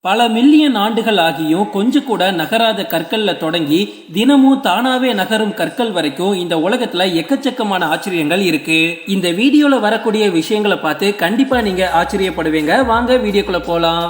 பல மில்லியன் ஆண்டுகள் ஆகியும் கொஞ்சம் கூட நகராத கற்கள்ல தொடங்கி தினமும் தானாவே நகரும் கற்கள் வரைக்கும் இந்த உலகத்துல எக்கச்சக்கமான ஆச்சரியங்கள் இருக்கு. இந்த வீடியோல வரக்கூடிய விஷயங்களை பார்த்து கண்டிப்பா நீங்க ஆச்சரியப்படுவீங்க. வாங்க வீடியோக்குள்ள போலாம்.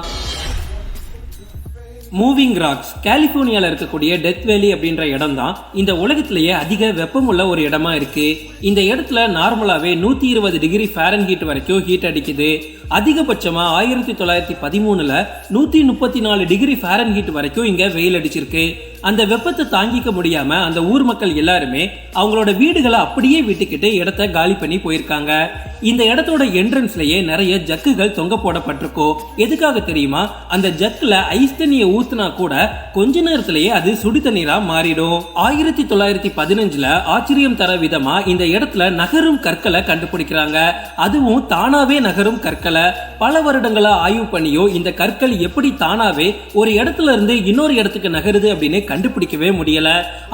மூவிங் ராக்ஸ் கலிபோர்னியால இருக்கக்கூடிய டெத் வேலி அப்படின்ற இடம் தான் இந்த உலகத்திலேயே அதிக வெப்பமுள்ள ஒரு இடமா இருக்கு. இந்த இடத்துல நார்மலாவே 120 டிகிரி ஃபாரன்ஹீட் வரைக்கும் ஹீட் அடிக்குது. அதிகபட்சமா 1913ல 134 டிகிரி ஃபாரன்ஹீட் வரைக்கும் இங்க வெயில் அடிச்சிருக்கு. அந்த வெப்பத்தை தாங்கிக்க முடியாம அந்த ஊர் மக்கள் எல்லாருமே அவங்களோட வீடுகளை அப்படியே விட்டுக்கிட்டு இடத்த காலி பண்ணி போயிருக்காங்க. இந்த இடத்தோட என்ட்ரன்ஸ்லயே நிறைய ஜக்குகள் தொங்க போடப்பட்டிருக்கும். எதுக்காக தெரியுமா? அந்த ஜக்குல ஐஸ் தண்ணியை ஊத்துனா கூட கொஞ்ச நேரத்திலேயே அது சுடு தண்ணீரா மாறிடும். 1915ல ஆச்சரியம் தர விதமா இந்த இடத்துல நகரும் கற்களை கண்டுபிடிக்கிறாங்க. அதுவும் தானாவே நகரும் கற்களை. பல வருடங்களா ஆய்வு பண்ணியும் இந்த கற்கள் எப்படி தானாவே ஒரு இடத்துல இருந்து இன்னொரு இடத்துக்கு நகருது அப்படின்னு கண்டுபிடிக்கவே முடியல.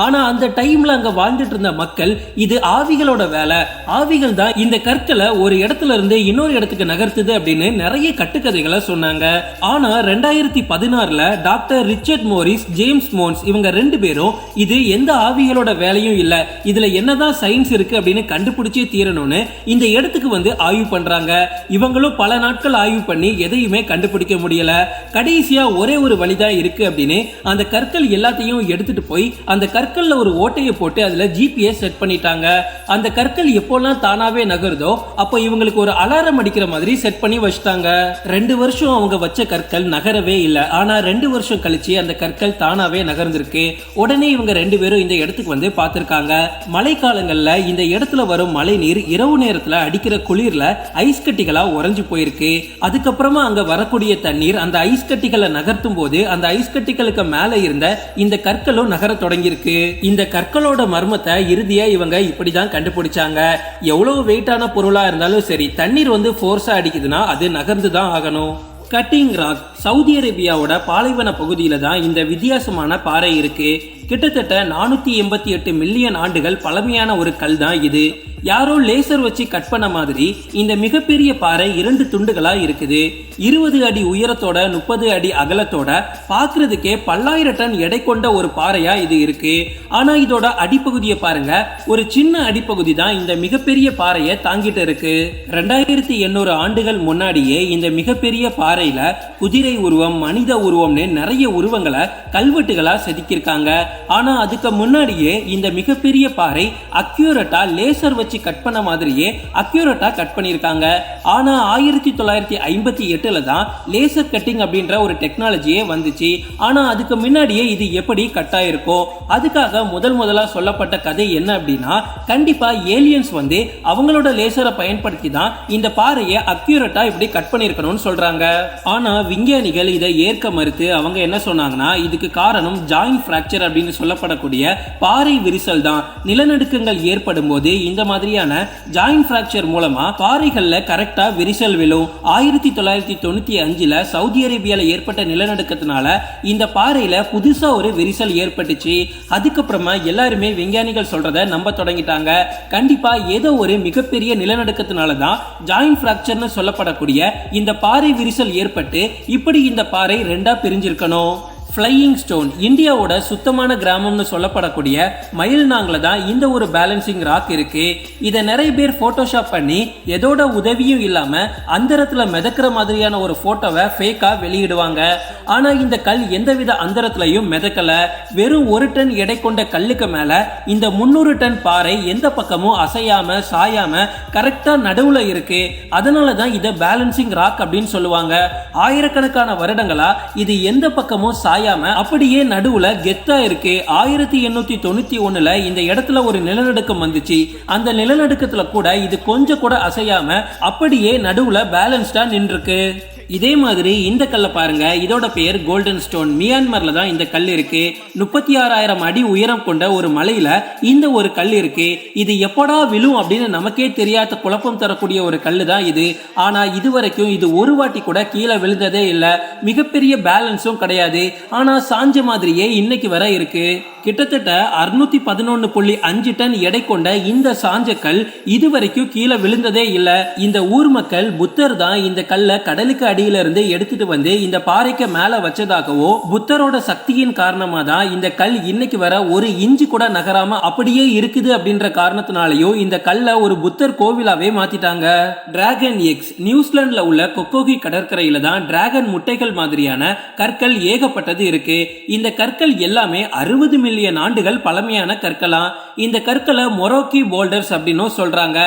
ஆனா அந்த டைம்ல அங்க வாழ்ந்துட்டு இருந்த மக்கள் இது ஆவிகளோட வேலை, ஆவிகள் தான் இந்த கற்களை ஒரு இடத்துல இருந்து இன்னொரு இடத்துக்கு நகர்த்துது அப்படின்னு நிறைய கட்டுக்கதைகளை சொன்னாங்க. ஆனா 2016ல டாக்டர் ரிச்சர்ட் மோரிஸ், ஜேம்ஸ் மோன்ஸ் இவங்க ரெண்டு பேரும் இது எந்த ஆவிகளோட வேலையும் இல்ல, இதுல என்னதான் சயின்ஸ் இருக்கு அப்படின்னு கண்டுபிடிச்சே தீரணும்னு இந்த இடத்துக்கு வந்து ஆய்வு பண்றாங்க. இவங்களும் பல நாட்கள் ஆய்வு பண்ணி எதையுமே கண்டுபிடிக்க முடியல. கடைசியா ஒரே ஒரு வழிதான் இருக்கு அப்படின்னு அந்த கற்கள் எல்லாத்தையும் எடுத்துட்டு போய் அந்த கற்கள்ல ஒரு ஓட்டையை போட்டு அதுல ஜிபிஎஸ் செட் பண்ணிட்டாங்க. அந்த கற்கள் எப்போல்லாம் தானாவே நகருதோ அப்போ இவங்களுக்கு ஒரு அலாரம் அடிக்கிற மாதிரி செட் பண்ணி வச்சிட்டாங்க. 2 வருஷம் அவங்க வச்ச கற்கள் நகரவே இல்லை. ஆனா 2 வருஷம் கழிச்சு அந்த கற்கள் தானாவே நகர்ந்திருக்கு. உடனே இவங்க 2 பேரும் இந்த இடத்துக்கு வந்து பார்த்திருக்காங்க. மழை காலங்கள்ல இந்த இடத்துல வரும் மழை நீர் இரவு நேரத்துல அடிக்கிற குளிர்ல ஐஸ் கட்டிகளா உறைஞ்சு போயிருக்கு. அதுக்கப்புறமா அங்க வரக்கூடிய தண்ணீர் அந்த ஐஸ் கட்டிகளை நகர்த்தும் போது அந்த ஐஸ் கட்டிகளுக்கு மேல இருந்த இந்த கற்களும் நகர தொடங்கியிருக்கு. இந்த கற்களோட மர்மத்தை இறுதியா இவங்க இப்படிதான் கண்டுபிடிச்சாங்க. எவ்வளவு வெயிட்டான பொருளா இருந்தாலும் சரி, தண்ணீர் வந்து ஃபோர்ஸா அடிக்குதுன்னா அது நகர்ந்துதான் ஆகணும். கட்டிங் ராக் சவுதி அரேபியாவோட பாலைவன பகுதியில தான் இந்த வித்தியாசமான பாறை இருக்கு. கிட்டத்தட்ட 488 மில்லியன் ஆண்டுகள் பழமையான ஒரு கல் தான் இது. யாரோ லேசர் வச்சு கட் பண்ண மாதிரி இந்த மிகப்பெரிய பாறை 2 துண்டுகளா இருக்குது. 20 அடி உயரத்தோட 30 அடி அகலத்தோட பாக்குறதுக்கே பல்லாயிரம் டன் எடை கொண்ட ஒரு பாறையா இது இருக்கு. ஆனா இதோட அடிப்பகுதியை பாருங்க, ஒரு சின்ன அடிப்பகுதி தான் இந்த மிகப்பெரிய பாறையை தாங்கிட்டு இருக்கு. 2800 ஆண்டுகள் முன்னாடியே இந்த மிகப்பெரிய பாறையில குதிரை உருவம், மனித உருவம்னு நிறைய உருவங்களை கல்வெட்டுகளா செதுக்கியிருக்காங்க. ஆனா அதுக்கு முன்னாடியே இந்த மிகப்பெரிய பாறை அக்யூரேட்டா லேசர் வச்சு கட் பண்ண மாதிரியே அக்யூரேட்டா கட் பண்ணிருக்காங்க. ஆனா 1958ல தான் லேசர் கட்டிங் அப்படின்ற ஒரு டெக்னாலஜியே வந்துச்சு. ஆனா அதுக்கு முன்னாடியே இது எப்படி கட் ஆயிருக்கும்? அதுக்காக முதலா சொல்லப்பட்ட கதை என்ன அப்படின்னா, கண்டிப்பா ஏலியன்ஸ் வந்து அவங்களோட லேசரை பயன்படுத்தி தான் இந்த பாறையை அக்யூரேட்டா இப்படி கட் பண்ணிருக்கணும்னு சொல்றாங்க. ஆனா விஞ்ஞானிகள் இதை ஏற்க மறுத்து அவங்க என்ன சொன்னாங்கன்னா, இதுக்கு காரணம் ஜாயிண்ட் பிராக்சர் அப்படின்னு சொல்லப்படக்கூடிய பாறை விரிசல் தான். நிலநடுக்கங்கள் ஏற்படும் போது இந்த மாதிரியான ஜாயிண்ட் பிராக்சர் மூலமா பாறைகள்ல கரெக்டா விரிசல் விழும். 1995ல சவுதி அரேபியால ஏற்பட்ட நிலநடுக்கத்தினால இந்த பாறையில புதுசா ஒரு விரிசல் ஏற்பட்டுச்சு. அதுக்கப்புறமா எல்லாருமே விஞ்ஞானிகள் சொல்றத நம்ப தொடங்கிட்டாங்க. கண்டிப்பா ஏதோ ஒரு மிகப்பெரிய நிலநடுக்கத்தினால தான் ஜாயிண்ட் பிராக்சர்னு சொல்லப்படக்கூடிய இந்த பாறை விரிசல் ஏற்பட்டு இப்படி இந்த பாறை 2ஆ பிரிஞ்சிருக்கணும். ஃப்ளையிங் ஸ்டோன் இந்தியாவோட சுத்தமான கிராமம்னு சொல்லப்படக்கூடிய மயில்நாங்ல தான் இந்த ஒரு பேலன்சிங் ராக் இருக்கு. இதை நிறைய பேர் போட்டோஷாப் பண்ணி எதோட உதவியும் இல்லாம அந்தரத்துல மிதக்கிற மாதிரியான ஒரு போட்டோவை ஃபேக்கா வெளியிடுவாங்க. ஆனா இந்த கல் எந்தவித அந்தரத்திலையும் மிதக்கல. வெறும் 1 டன் எடை கொண்ட கல்லுக்கு மேல இந்த 300 டன் பாறை எந்த பக்கமும் அசையாம சாயாம கரெக்டா நடுவுல இருக்கு. அதனாலதான் இதை பேலன்சிங் ராக் அப்படின்னு சொல்லுவாங்க. ஆயிரக்கணக்கான வருடங்களா இது எந்த பக்கமும் அப்படியே நடுவுல கெத்தா இருக்கு. 1891ல இந்த இடத்துல ஒரு நிலநடுக்கம் வந்துச்சு. அந்த நிலநடுக்கத்துல கூட இது கொஞ்சம் கூட அசையாம அப்படியே நடுவுல பேலன்ஸ்டா நின்றுருக்கு. இதே மாதிரி இந்த கல்லை பாருங்க, இதோட பெயர் கோல்டன் ஸ்டோன். மியான்மர்ல தான் இந்த கல் இருக்கு. 36,000 அடி உயரம் கொண்ட ஒரு மலையில இந்த ஒரு கல் இருக்கு. இது எப்படா விழும் அப்படின்னு நமக்கே தெரியாத குழப்பம் தரக்கூடிய ஒரு கல்லு தான் இது. ஆனா இதுவரைக்கும் இது ஒரு வாட்டி கூட கீழே விழுந்ததே இல்லை. மிகப்பெரிய பேலன்ஸும் கிடையாது. ஆனா சாஞ்ச மாதிரியே இன்னைக்கு வரை இருக்கு. கிட்டத்தட்ட 611.5 டன் எடை கொண்ட இந்த சாஞ்சக்கல் இதுவரைக்கும் கீழே விழுந்ததே இல்ல. இந்த ஊர் மக்கள் புத்தர் தான் இந்த கல்லை கடலுக்கு அடியில இருந்து எடுத்துட்டு வந்து இந்த பாறைக்கு மேல வச்சதாகவோ, புத்தரோட சக்தியின் காரணமா தான் இந்த கல் இன்னைக்கு வர ஒரு இன்ச்சு கூட நகராம அப்படியே இருக்குது அப்படின்ற காரணத்தினாலயோ இந்த கல்லை ஒரு புத்தர் கோவிலாவே மாத்திட்டாங்க. டிராகன் எக்ஸ் நியூசிலாந்துல உள்ள கொக்கோகி கடற்கரையில தான் டிராகன் முட்டைகள் மாதிரியான கற்கள் ஏகப்பட்டது இருக்கு. இந்த கற்கள் எல்லாமே 60 மில்லியன் ஆண்டுகள் பழமையான கற்களாம். இந்த கற்களை மொரோக்கி போல்டர்ஸ் அப்படின்னு சொல்றாங்க.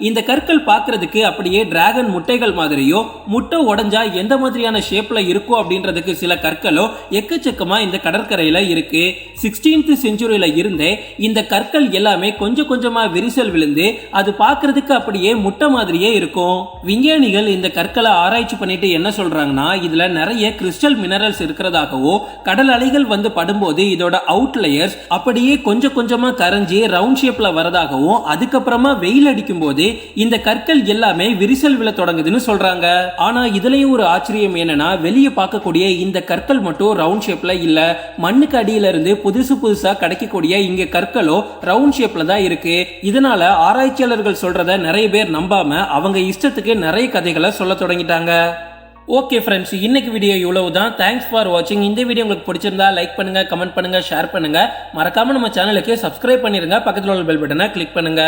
இந்த கற்கள் பார்க்கிறதுக்கு அப்படியே டிராகன் முட்டைகள் மாதிரியோ, முட்டை உடைஞ்சா எந்த மாதிரியான ஷேப்ல இருக்கும் அப்படின்றதுக்கு சில கற்களோ எக்கச்சக்கமா இந்த கடற்கரையில இருக்கு. 16th செஞ்சுரியில இருந்தே இந்த கற்கள் எல்லாமே கொஞ்சம் கொஞ்சமா விரிசல் விழுந்து அது பார்க்கிறதுக்கு அப்படியே முட்டை மாதிரியே இருக்கும். விஞ்ஞானிகள் இந்த கற்களை ஆராய்ச்சி பண்ணிட்டு என்ன சொல்றாங்கன்னா, இதுல நிறைய கிறிஸ்டல் மினரல்ஸ் இருக்கிறதாகவோ, கடல் அலைகள் வந்து படும்போது இதோட அவுட்லேயர்ஸ் அப்படியே கொஞ்சம் கொஞ்சமா கரைஞ்சி ரவுண்ட் ஷேப்ல வரதாகவும், அதுக்கப்புறமா வெயில் அடிக்கும் போது இந்த கற்கள் எல்லாமே விரிசல் விழ தொடங்குதுன்னு சொல்றாங்க. ஆனா இதுலயும் ஒரு ஆச்சரியம் என்னன்னா, வெளியே பார்க்கக்கூடிய இந்த கற்கள் மட்டும் ரவுண்ட் ஷேப்ல இல்ல. மண்ணுக்கு அடியில இருந்து புதுசு புதுசா கிடைக்கக்கூடிய இங்க கற்களோ ரவுண்ட் ஷேப்ல தான் இருக்கு. இதனால ஆராய்ச்சியாளர்கள் சொல்றத நிறைய பேர் நம்பாம அவங்க இஷ்டத்துக்கு நிறைய கதைகளை சொல்ல தொடங்கிட்டாங்க. ஓகே ஃப்ரெண்ட்ஸ், இன்னைக்கு வீடியோ இவ்வளவுதான். தேங்க்ஸ் ஃபார் வாட்சிங். இந்த வீடியோ உங்களுக்கு பிடிச்சிருந்தா லைக் பண்ணுங்க, கமெண்ட் பண்ணுங்க, ஷேர் பண்ணுங்க. மறக்காம நம்ம சேனலுக்கு சப்ஸ்கிரைப் பண்ணிருங்க. பக்கத்துல உள்ள பெல் பட்டனை கிளிக் பண்ணுங்க.